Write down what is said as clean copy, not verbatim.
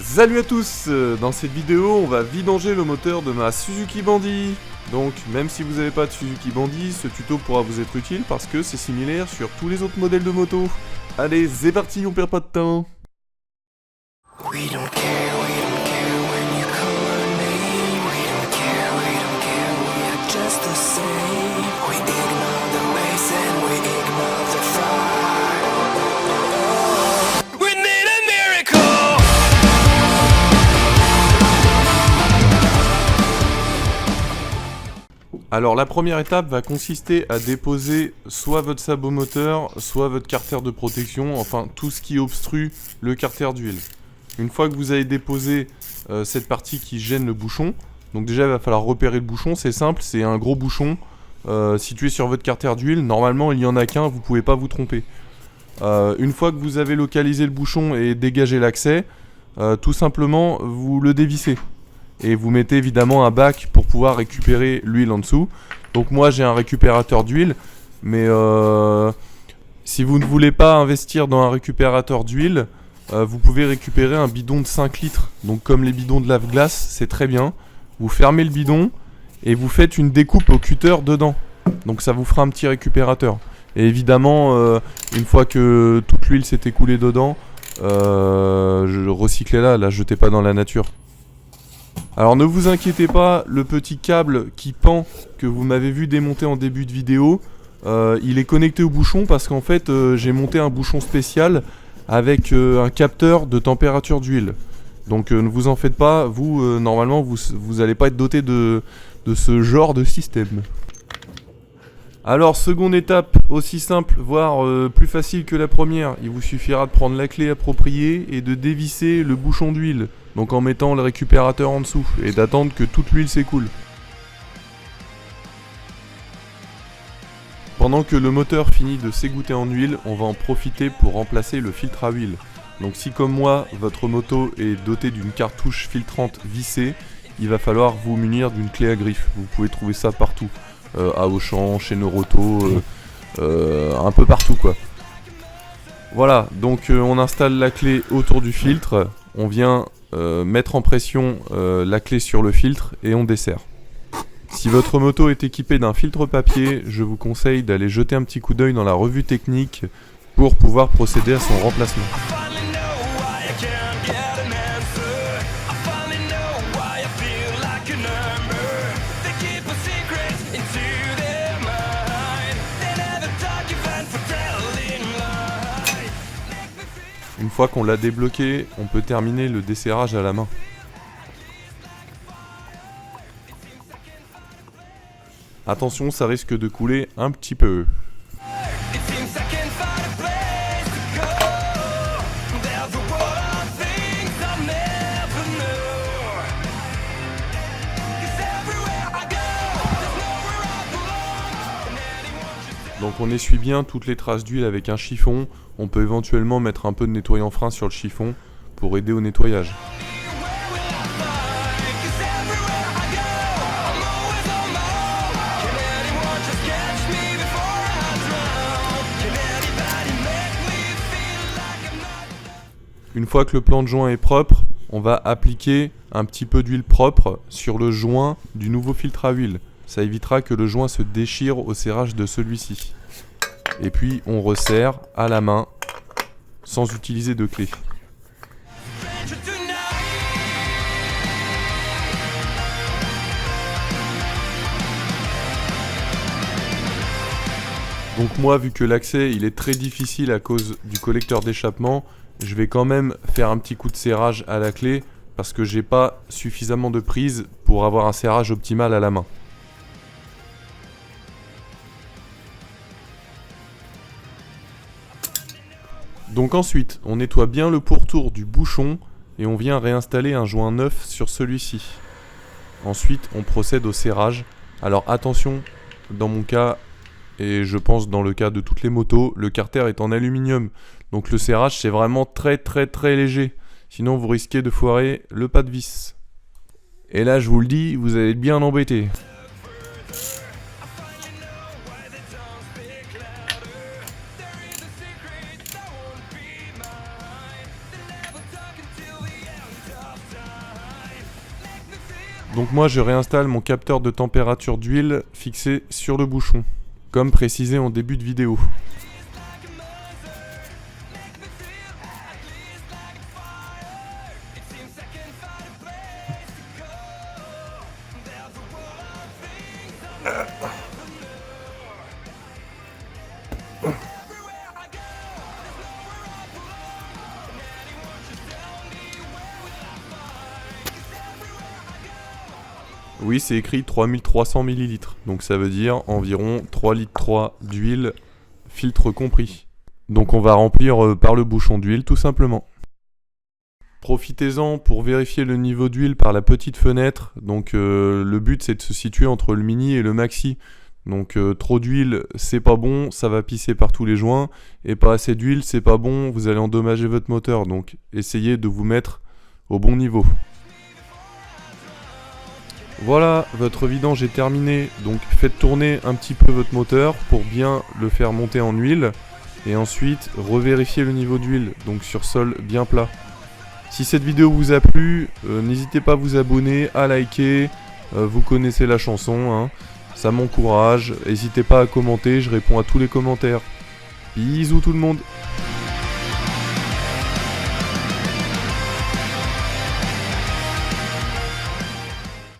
Salut à tous, dans cette vidéo on va vidanger le moteur de ma Suzuki Bandy. Donc même si vous n'avez pas de Suzuki Bandy, ce tuto pourra vous être utile parce que c'est similaire sur tous les autres modèles de moto. Allez, c'est parti, on perd pas de temps. Alors la première étape va consister à déposer soit votre sabot moteur, soit votre carter de protection, enfin tout ce qui obstrue le carter d'huile. Une fois que vous avez déposé cette partie qui gêne le bouchon, donc déjà il va falloir repérer le bouchon, c'est simple, c'est un gros bouchon situé sur votre carter d'huile, normalement il n'y en a qu'un, vous ne pouvez pas vous tromper. Une fois que vous avez localisé le bouchon et dégagé l'accès, tout simplement vous le dévissez. Et vous mettez évidemment un bac pour pouvoir récupérer l'huile en dessous. Donc moi j'ai un récupérateur d'huile, mais si vous ne voulez pas investir dans un récupérateur d'huile, vous pouvez récupérer un bidon de 5 litres. Donc comme les bidons de lave-glace, c'est très bien. Vous fermez le bidon et vous faites une découpe au cutter dedans. Donc ça vous fera un petit récupérateur. Et évidemment, une fois que toute l'huile s'est écoulée dedans, recyclez-la, la jetez pas dans la nature. Alors ne vous inquiétez pas, le petit câble qui pend que vous m'avez vu démonter en début de vidéo, il est connecté au bouchon parce qu'en fait j'ai monté un bouchon spécial avec un capteur de température d'huile. Donc ne vous en faites pas, vous normalement vous allez pas être doté de ce genre de système. Alors seconde étape, aussi simple, voire plus facile que la première, il vous suffira de prendre la clé appropriée et de dévisser le bouchon d'huile. Donc en mettant le récupérateur en dessous et d'attendre que toute l'huile s'écoule. Pendant que le moteur finit de s'égoutter en huile, on va en profiter pour remplacer le filtre à huile. Donc si comme moi, votre moto est dotée d'une cartouche filtrante vissée, il va falloir vous munir d'une clé à griffe. Vous pouvez trouver ça partout. À Auchan, chez Noroto, un peu partout quoi. Voilà, donc on installe la clé autour du filtre, on vient mettre en pression la clé sur le filtre et on desserre. Si votre moto est équipée d'un filtre papier, je vous conseille d'aller jeter un petit coup d'œil dans la revue technique pour pouvoir procéder à son remplacement. Une fois qu'on l'a débloqué, on peut terminer le desserrage à la main. Attention, ça risque de couler un petit peu. Donc on essuie bien toutes les traces d'huile avec un chiffon. On peut éventuellement mettre un peu de nettoyant frein sur le chiffon pour aider au nettoyage. Une fois que le plan de joint est propre, on va appliquer un petit peu d'huile propre sur le joint du nouveau filtre à huile. Ça évitera que le joint se déchire au serrage de celui-ci. Et puis on resserre à la main sans utiliser de clé. Donc moi, vu que l'accès il est très difficile à cause du collecteur d'échappement, je vais quand même faire un petit coup de serrage à la clé parce que j'ai pas suffisamment de prise pour avoir un serrage optimal à la main. Donc ensuite, on nettoie bien le pourtour du bouchon et on vient réinstaller un joint neuf sur celui-ci. Ensuite, on procède au serrage. Alors attention, dans mon cas, et je pense dans le cas de toutes les motos, le carter est en aluminium. Donc le serrage c'est vraiment très léger. Sinon vous risquez de foirer le pas de vis. Et là je vous le dis, vous allez être bien embêté. Donc moi je réinstalle mon capteur de température d'huile fixé sur le bouchon, comme précisé en début de vidéo. Oui, c'est écrit 3300 ml, donc ça veut dire environ 3,3 litres d'huile, filtre compris. Donc on va remplir par le bouchon d'huile tout simplement. Profitez-en pour vérifier le niveau d'huile par la petite fenêtre. Donc le but c'est de se situer entre le mini et le maxi. Donc trop d'huile c'est pas bon, ça va pisser par tous les joints. Et pas assez d'huile c'est pas bon, vous allez endommager votre moteur. Donc essayez de vous mettre au bon niveau. Voilà, votre vidange est terminée, donc faites tourner un petit peu votre moteur pour bien le faire monter en huile. Et ensuite, revérifiez le niveau d'huile, donc sur sol bien plat. Si cette vidéo vous a plu, n'hésitez pas à vous abonner, à liker, vous connaissez la chanson, hein, ça m'encourage. N'hésitez pas à commenter, je réponds à tous les commentaires. Bisous tout le monde.